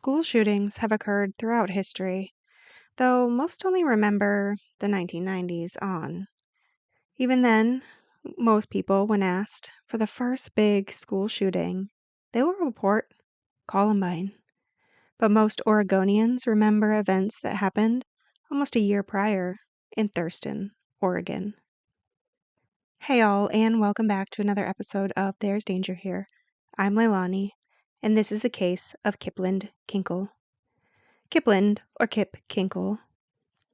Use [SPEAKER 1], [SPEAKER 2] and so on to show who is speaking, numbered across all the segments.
[SPEAKER 1] School shootings have occurred throughout history, though most only remember the 1990s on. Even then, most people, when asked for the first big school shooting, they will report Columbine. But most Oregonians remember events that happened almost a year prior in Thurston, Oregon. Hey all, and welcome back to another episode of There's Danger Here. I'm Leilani, and this is the case of Kipland Kinkel. Kipland, or Kip Kinkel,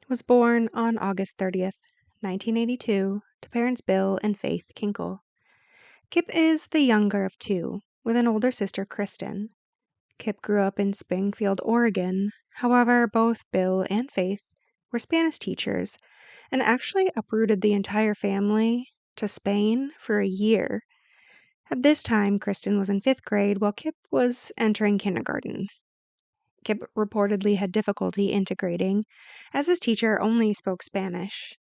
[SPEAKER 1] was born on August 30th, 1982, to parents Bill and Faith Kinkel. Kip is the younger of two, with an older sister, Kristen. Kip grew up in Springfield, Oregon. However, both Bill and Faith were Spanish teachers and actually uprooted the entire family to Spain for a year. At this time, Kristen was in 5th grade while Kip was entering kindergarten. Kip reportedly had difficulty integrating, as his teacher only spoke Spanish.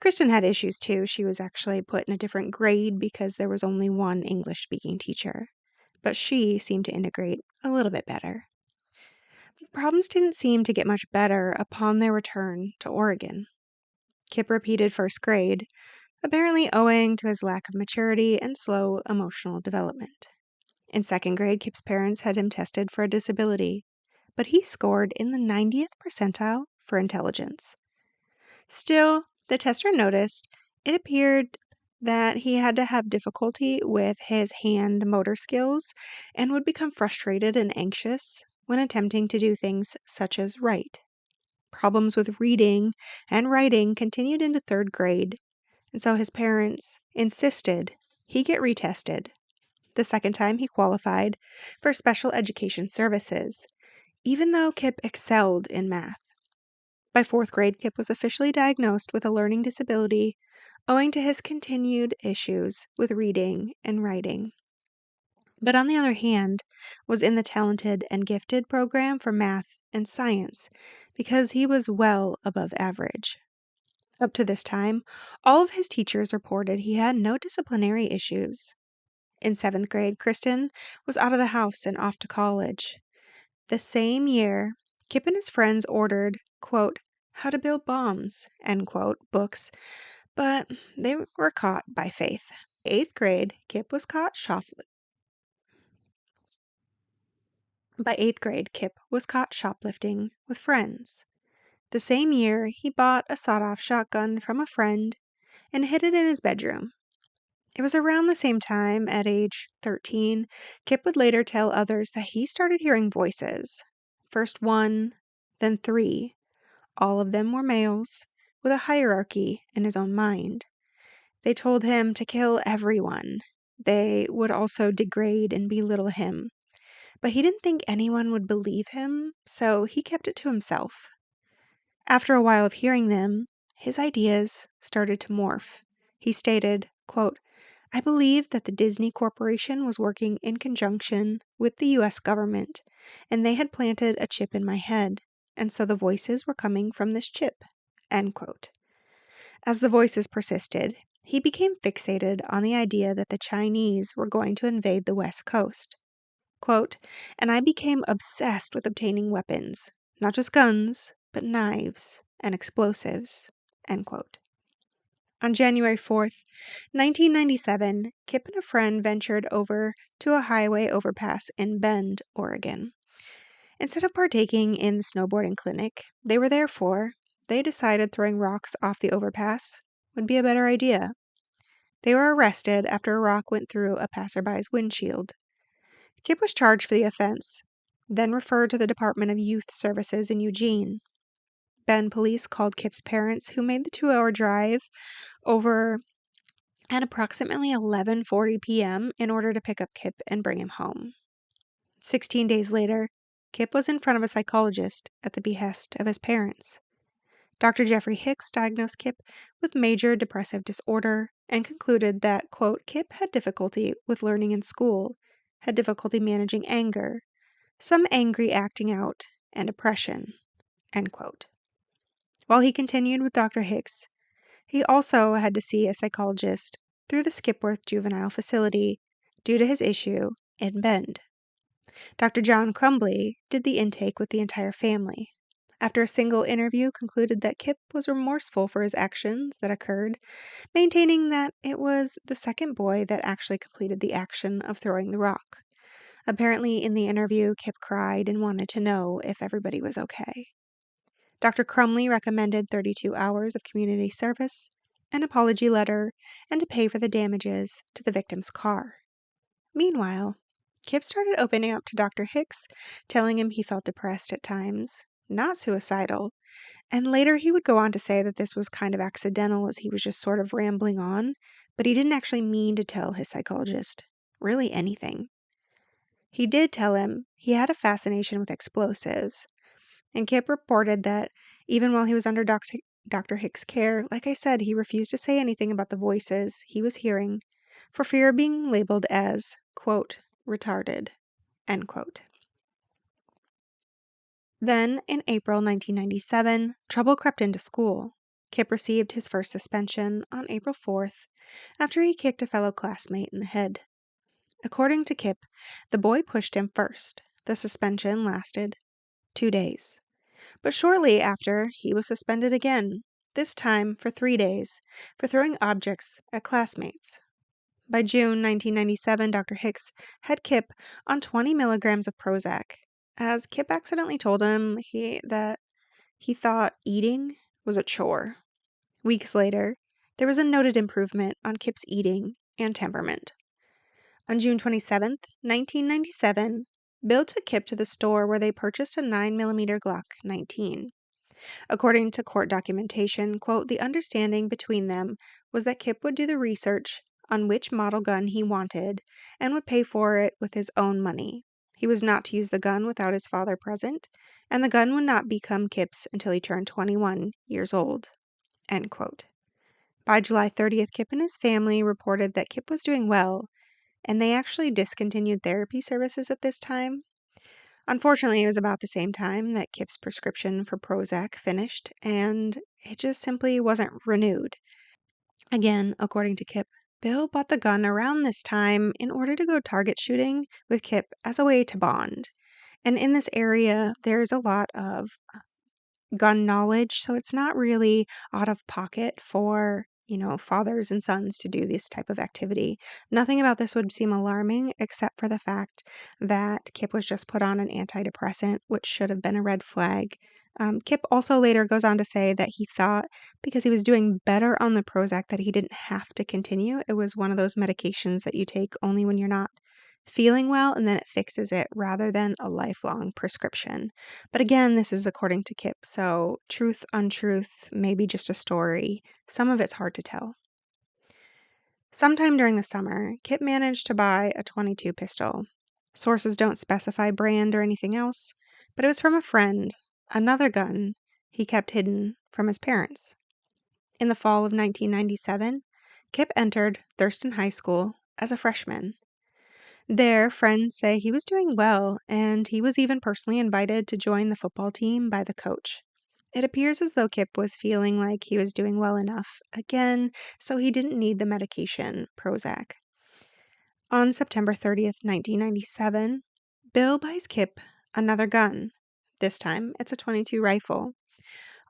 [SPEAKER 1] Kristen had issues too. She was actually put in a different grade because there was only one English-speaking teacher. But she seemed to integrate a little bit better. But problems didn't seem to get much better upon their return to Oregon. Kip repeated 1st grade, apparently owing to his lack of maturity and slow emotional development. In 2nd grade, Kip's parents had him tested for a disability, but he scored in the 90th percentile for intelligence. Still, the tester noticed it appeared that he had to have difficulty with his hand motor skills and would become frustrated and anxious when attempting to do things such as write. Problems with reading and writing continued into 3rd grade, and so his parents insisted he get retested. The second time he qualified for special education services, even though Kip excelled in math. By 4th grade, Kip was officially diagnosed with a learning disability owing to his continued issues with reading and writing. But on the other hand, was in the talented and gifted program for math and science because he was well above average. Up to this time, all of his teachers reported he had no disciplinary issues. In 7th grade, Kristen was out of the house and off to college. The same year, Kip and his friends ordered, quote, How to Build Bombs, end quote, books, but they were caught by Faith. 8th grade, Kip was caught shoplifting with friends. The same year, he bought a sawed-off shotgun from a friend and hid it in his bedroom. It was around the same time, at age 13, Kip would later tell others that he started hearing voices. First 1, then 3. All of them were males, with a hierarchy in his own mind. They told him to kill everyone. They would also degrade and belittle him. But he didn't think anyone would believe him, so he kept it to himself. After a while of hearing them, his ideas started to morph. He stated, quote, I believed that the Disney Corporation was working in conjunction with the U.S. government, and they had planted a chip in my head, and so the voices were coming from this chip, end quote. As the voices persisted, he became fixated on the idea that the Chinese were going to invade the West Coast. Quote, and I became obsessed with obtaining weapons, not just guns, but knives and explosives, end quote. On January 4th, 1997, Kip and a friend ventured over to a highway overpass in Bend, Oregon. Instead of partaking in the snowboarding clinic they were there for, they decided throwing rocks off the overpass would be a better idea. They were arrested after a rock went through a passerby's windshield. Kip was charged for the offense, then referred to the Department of Youth Services in Eugene. Bend police called Kip's parents, who made the 2-hour drive over at approximately 11:40 p.m. in order to pick up Kip and bring him home. 16 days later, Kip was in front of a psychologist at the behest of his parents. Dr. Jeffrey Hicks diagnosed Kip with major depressive disorder and concluded that, quote, Kip had difficulty with learning in school, had difficulty managing anger, some angry acting out, and depression, end quote. While he continued with Dr. Hicks, he also had to see a psychologist through the Skipworth Juvenile Facility due to his issue in Bend. Dr. John Crumbly did the intake with the entire family. After a single interview, concluded that Kip was remorseful for his actions that occurred, maintaining that it was the second boy that actually completed the action of throwing the rock. Apparently, in the interview, Kip cried and wanted to know if everybody was okay. Dr. Crumley recommended 32 hours of community service, an apology letter, and to pay for the damages to the victim's car. Meanwhile, Kip started opening up to Dr. Hicks, telling him he felt depressed at times, not suicidal, and later he would go on to say that this was kind of accidental as he was just sort of rambling on, but he didn't actually mean to tell his psychologist really anything. He did tell him he had a fascination with explosives, and Kip reported that even while he was under Dr. Hicks' care, like I said, he refused to say anything about the voices he was hearing for fear of being labeled as, quote, retarded, end quote. Then, in April 1997, trouble crept into school. Kip received his first suspension on April 4th after he kicked a fellow classmate in the head. According to Kip, the boy pushed him first. The suspension lasted 2 days. But shortly after, he was suspended again, this time for 3 days, for throwing objects at classmates. By June 1997, Dr. Hicks had Kip on 20 milligrams of Prozac, as Kip accidentally told him that he thought eating was a chore. Weeks later, there was a noted improvement on Kip's eating and temperament. On June 27, 1997, Bill took Kip to the store where they purchased a 9mm Glock 19. According to court documentation, quote, the understanding between them was that Kip would do the research on which model gun he wanted and would pay for it with his own money. He was not to use the gun without his father present, and the gun would not become Kip's until he turned 21 years old. End quote. By July 30th, Kip and his family reported that Kip was doing well, and they actually discontinued therapy services at this time. Unfortunately, it was about the same time that Kip's prescription for Prozac finished, and it just simply wasn't renewed. Again, according to Kip, Bill bought the gun around this time in order to go target shooting with Kip as a way to bond. And in this area, there's a lot of gun knowledge, so it's not really out of pocket for, fathers and sons to do this type of activity. Nothing about this would seem alarming except for the fact that Kip was just put on an antidepressant, which should have been a red flag. Kip also later goes on to say that he thought because he was doing better on the Prozac that he didn't have to continue. It was one of those medications that you take only when you're not feeling well, and then it fixes it rather than a lifelong prescription. But again, this is according to Kip, so truth, untruth, maybe just a story. Some of it's hard to tell. Sometime during the summer, Kip managed to buy a .22 pistol. Sources don't specify brand or anything else, but it was from a friend, another gun he kept hidden from his parents. In the fall of 1997, Kip entered Thurston High School as a freshman. There, friends say he was doing well, and he was even personally invited to join the football team by the coach. It appears as though Kip was feeling like he was doing well enough, again, so he didn't need the medication, Prozac. On September 30th, 1997, Bill buys Kip another gun. This time, it's a .22 rifle.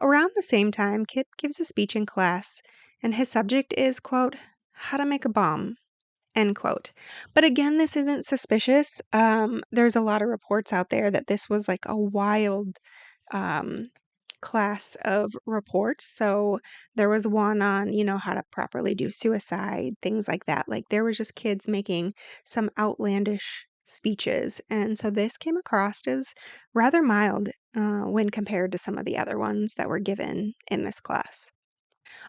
[SPEAKER 1] Around the same time, Kip gives a speech in class, and his subject is, quote, how to make a bomb. End quote. But again, this isn't suspicious. There's a lot of reports out there that this was like a wild class of reports. So there was one on, how to properly do suicide, things like that. Like there was just kids making some outlandish speeches. And so this came across as rather mild when compared to some of the other ones that were given in this class.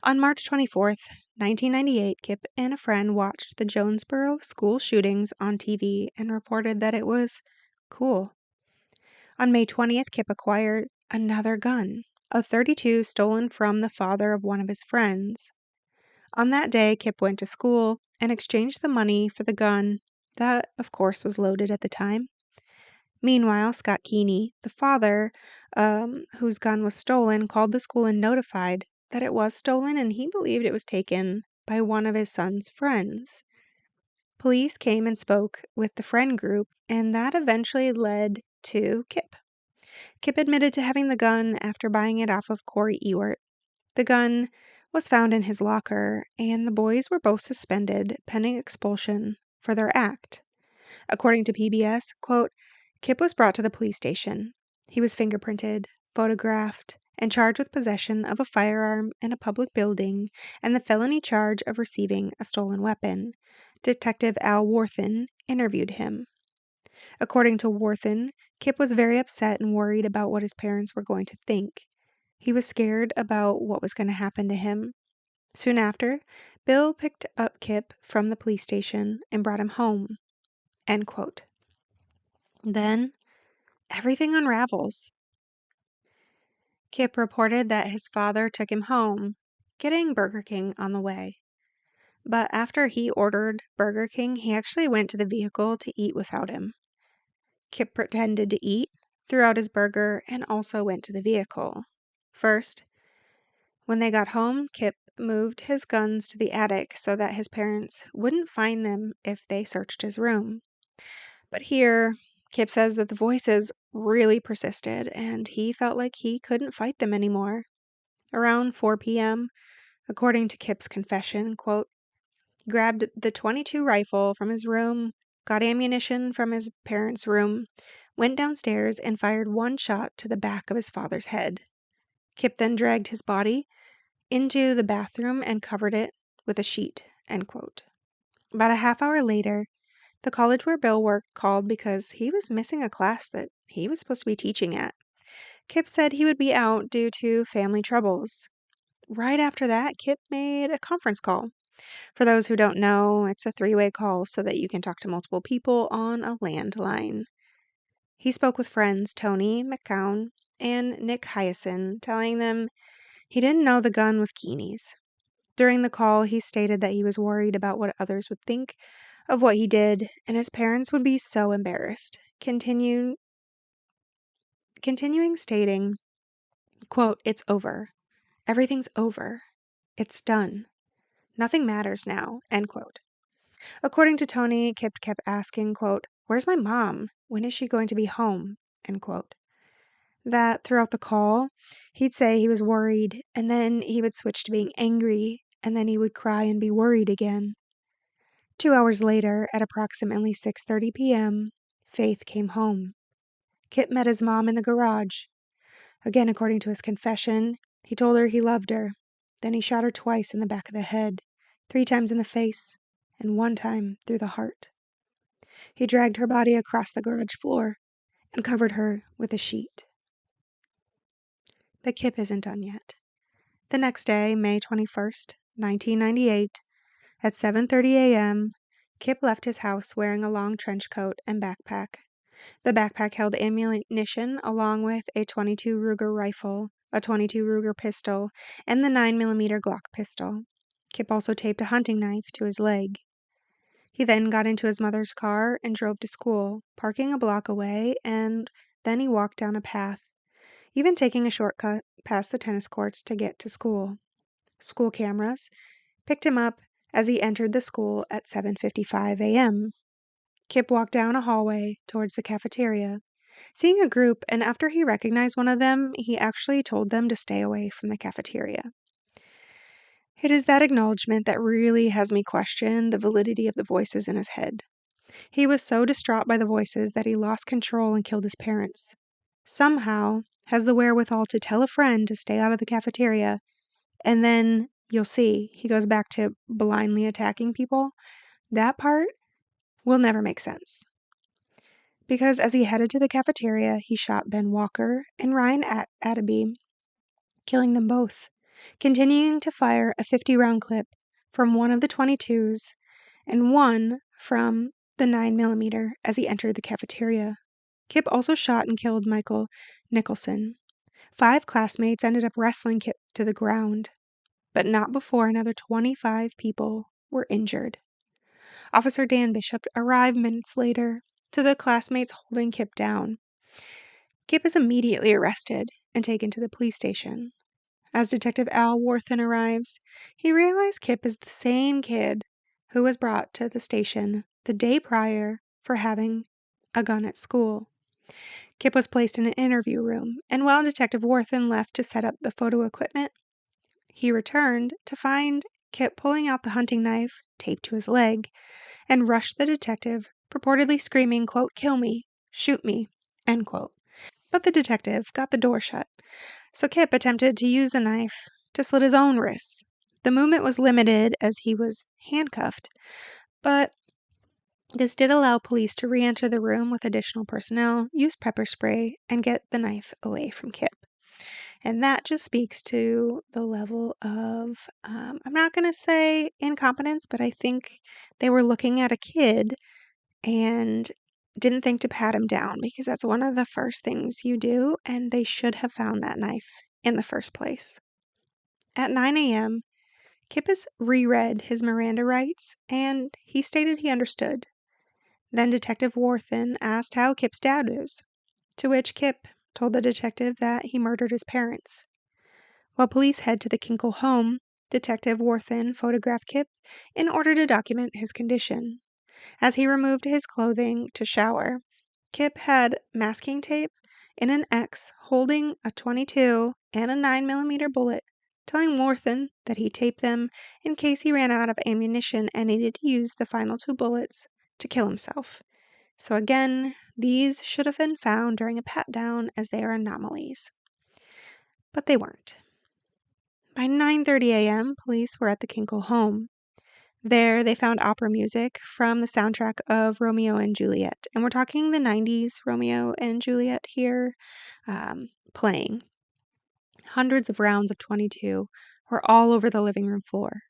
[SPEAKER 1] On March 24th, 1998, Kip and a friend watched the Jonesboro school shootings on TV and reported that it was cool. On May 20th, Kip acquired another gun, a .32 stolen from the father of one of his friends. On that day, Kip went to school and exchanged the money for the gun that, of course, was loaded at the time. Meanwhile, Scott Keeney, the father whose gun was stolen, called the school and notified that it was stolen and he believed it was taken by one of his son's friends. Police came and spoke with the friend group, and that eventually led to Kip. Kip admitted to having the gun after buying it off of Corey Ewart. The gun was found in his locker, and the boys were both suspended pending expulsion for their act. According to PBS, quote, Kip was brought to the police station. He was fingerprinted, photographed, and charged with possession of a firearm in a public building and the felony charge of receiving a stolen weapon. Detective Al Warthen interviewed him. According to Warthen, Kip was very upset and worried about what his parents were going to think. He was scared about what was going to happen to him. Soon after, Bill picked up Kip from the police station and brought him home. End quote. Then, everything unravels. Kip reported that his father took him home, getting Burger King on the way. But after he ordered Burger King, he actually went to the vehicle to eat without him. Kip pretended to eat, threw out his burger, and also went to the vehicle. First, when they got home, Kip moved his guns to the attic so that his parents wouldn't find them if they searched his room. But here, Kip says that the voices really persisted, and he felt like he couldn't fight them anymore. Around 4 p.m., according to Kip's confession, quote, he grabbed the .22 rifle from his room, got ammunition from his parents' room, went downstairs, and fired one shot to the back of his father's head. Kip then dragged his body into the bathroom and covered it with a sheet, end quote. About a half hour later, the college where Bill worked called because he was missing a class that he was supposed to be teaching at. Kip said he would be out due to family troubles. Right after that, Kip made a conference call. For those who don't know, it's a 3-way call so that you can talk to multiple people on a landline. He spoke with friends Tony McCown and Nick Hyacin, telling them he didn't know the gun was Keeney's. During the call, he stated that he was worried about what others would think of what he did, and his parents would be so embarrassed. Continuing stating, quote, "It's over. Everything's over. It's done. Nothing matters now," end quote. According to Tony, Kip kept asking, quote, "Where's my mom? When is she going to be home?" End quote. That throughout the call, he'd say he was worried, and then he would switch to being angry, and then he would cry and be worried again. 2 hours later, at approximately 6:30 p.m., Faith came home. Kip met his mom in the garage. Again, according to his confession, he told her he loved her. Then he shot her twice in the back of the head, 3 times in the face, and 1 time through the heart. He dragged her body across the garage floor and covered her with a sheet. But Kip isn't done yet. The next day, May 21st, 1998, at 7:30 a.m., Kip left his house wearing a long trench coat and backpack. The backpack held ammunition along with a .22 Ruger rifle, a .22 Ruger pistol, and the 9mm Glock pistol. Kip also taped a hunting knife to his leg. He then got into his mother's car and drove to school, parking a block away, and then he walked down a path, even taking a shortcut past the tennis courts to get to school. School cameras picked him up as he entered the school at 7:55 a.m. Kip walked down a hallway towards the cafeteria, seeing a group, and after he recognized one of them, he actually told them to stay away from the cafeteria. It is that acknowledgement that really has me question the validity of the voices in his head. He was so distraught by the voices that he lost control and killed his parents. Somehow has the wherewithal to tell a friend to stay out of the cafeteria, and then, you'll see, he goes back to blindly attacking people. That part will never make sense. Because as he headed to the cafeteria, he shot Ben Walker and Ryan Attaby, killing them both, continuing to fire a 50-round clip from one of the .22s and one from the 9mm as he entered the cafeteria. Kip also shot and killed Michael Nicholson. 5 classmates ended up wrestling Kip to the ground, but not before another 25 people were injured. Officer Dan Bishop arrived minutes later to the classmates holding Kip down. Kip is immediately arrested and taken to the police station. As Detective Al Warthen arrives, he realizes Kip is the same kid who was brought to the station the day prior for having a gun at school. Kip was placed in an interview room, and while Detective Worthen left to set up the photo equipment, he returned to find Kip pulling out the hunting knife taped to his leg and rushed the detective, purportedly screaming, quote, "Kill me, shoot me," end quote. But the detective got the door shut, so Kip attempted to use the knife to slit his own wrists. The movement was limited as he was handcuffed, but this did allow police to re-enter the room with additional personnel, use pepper spray, and get the knife away from Kip. And that just speaks to the level of, I'm not going to say incompetence, but I think they were looking at a kid and didn't think to pat him down, because that's one of the first things you do, and they should have found that knife in the first place. At 9 a.m., Kip has reread his Miranda rights, and he stated he understood. Then Detective Worthen asked how Kip's dad is, to which Kip told the detective that he murdered his parents. While police head to the Kinkel home, Detective Worthen photographed Kip in order to document his condition. As he removed his clothing to shower, Kip had masking tape in an X holding a .22 and a 9mm bullet, telling Worthen that he taped them in case he ran out of ammunition and needed to use the final 2 bullets to kill himself. So again, these should have been found during a pat-down, as they are anomalies. But they weren't. By 9:30 a.m., police were at the Kinkel home. There, they found opera music from the soundtrack of Romeo and Juliet. And we're talking the 90s Romeo and Juliet here, playing. Hundreds of rounds of .22 were all over the living room floor.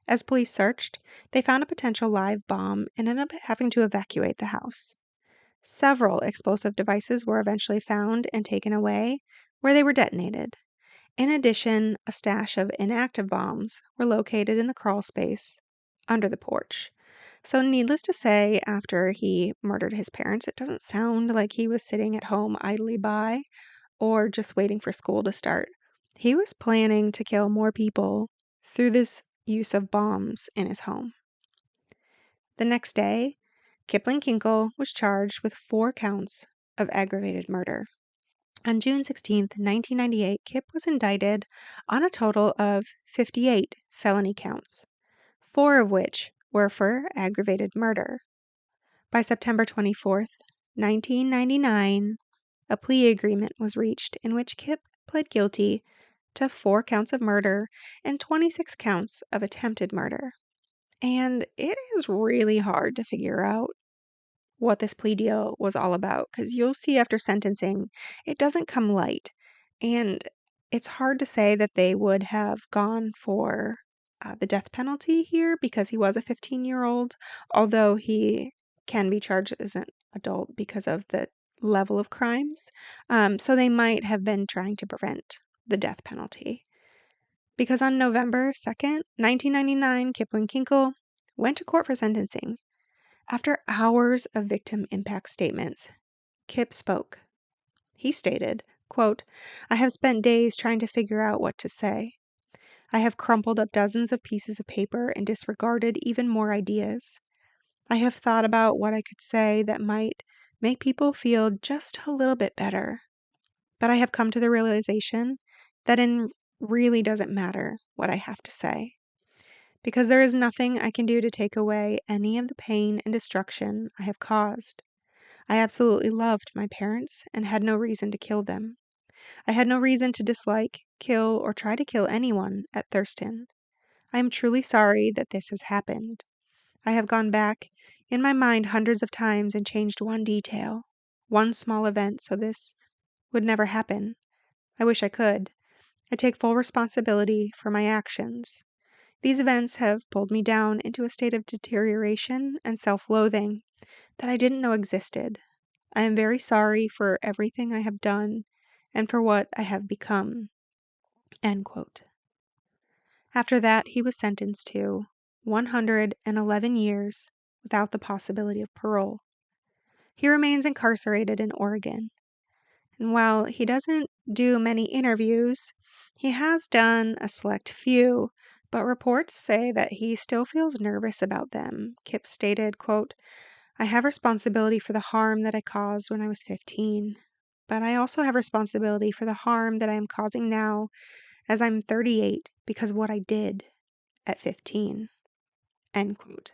[SPEAKER 1] As police searched, they found a potential live bomb and ended up having to evacuate the house. Several explosive devices were eventually found and taken away, where they were detonated. In addition, a stash of inactive bombs were located in the crawl space under the porch. So needless to say, after he murdered his parents, it doesn't sound like he was sitting at home idly by or just waiting for school to start. He was planning to kill more people through this use of bombs in his home. The next day, Kipland Kinkel was charged with 4 counts of aggravated murder. On June 16, 1998, Kip was indicted on a total of 58 felony counts, 4 of which were for aggravated murder. By September 24, 1999, a plea agreement was reached in which Kip pled guilty to 4 counts of murder and 26 counts of attempted murder. And it is really hard to figure out what this plea deal was all about, because you'll see after sentencing, it doesn't come light. And it's hard to say that they would have gone for the death penalty here, because he was a 15-year-old, although he can be charged as an adult because of the level of crimes. So they might have been trying to prevent the death penalty. Because on November 2nd, 1999, Kipland Kinkel went to court for sentencing. After hours of victim impact statements, Kip spoke. He stated, quote, "I have spent days trying to figure out what to say. I have crumpled up dozens of pieces of paper and disregarded even more ideas. I have thought about what I could say that might make people feel just a little bit better. But I have come to the realization that it really doesn't matter what I have to say, because there is nothing I can do to take away any of the pain and destruction I have caused. I absolutely loved my parents and had no reason to kill them. I had no reason to dislike, kill, or try to kill anyone at Thurston. I am truly sorry that this has happened. I have gone back in my mind hundreds of times and changed one detail, one small event, so this would never happen. I wish I could. I take full responsibility for my actions. These events have pulled me down into a state of deterioration and self-loathing that I didn't know existed. I am very sorry for everything I have done and for what I have become." End quote. After that, he was sentenced to 111 years without the possibility of parole. He remains incarcerated in Oregon. And while he doesn't do many interviews, he has done a select few but reports say that he still feels nervous about them. Kip stated, quote, "I have responsibility for the harm that I caused when I was 15, but I also have responsibility for the harm that I am causing now as I'm 38 because of what I did at 15." End quote.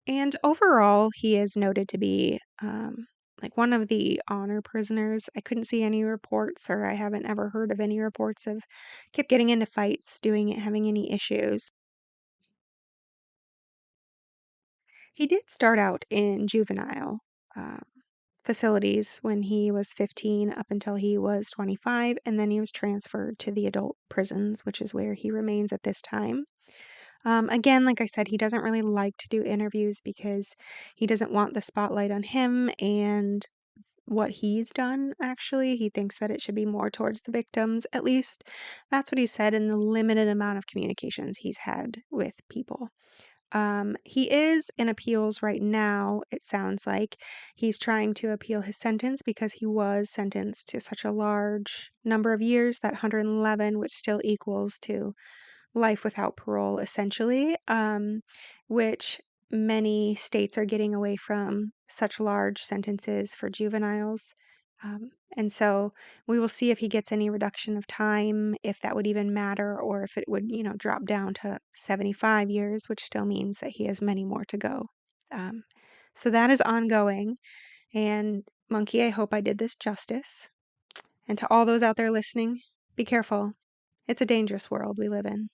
[SPEAKER 1] And overall, he is noted to be like one of the honor prisoners. I couldn't see any reports, or I haven't ever heard of any reports of Kip getting into fights, doing it, having any issues. He did start out in juvenile um, facilities when he was 15 up until he was 25, and then he was transferred to the adult prisons, which is where he remains at this time. Again, like I said, he doesn't really like to do interviews because he doesn't want the spotlight on him and what he's done, actually. He thinks that it should be more towards the victims. At least that's what he said in the limited amount of communications he's had with people. He is in appeals right now, it sounds like. He's trying to appeal his sentence because he was sentenced to such a large number of years, that 111, which still equals to life without parole, essentially, which many states are getting away from such large sentences for juveniles. And so we will see if he gets any reduction of time, if that would even matter, or if it would, drop down to 75 years, which still means that he has many more to go. Um, so that is ongoing. And Monkey, I hope I did this justice. And to all those out there listening, be careful. It's a dangerous world we live in.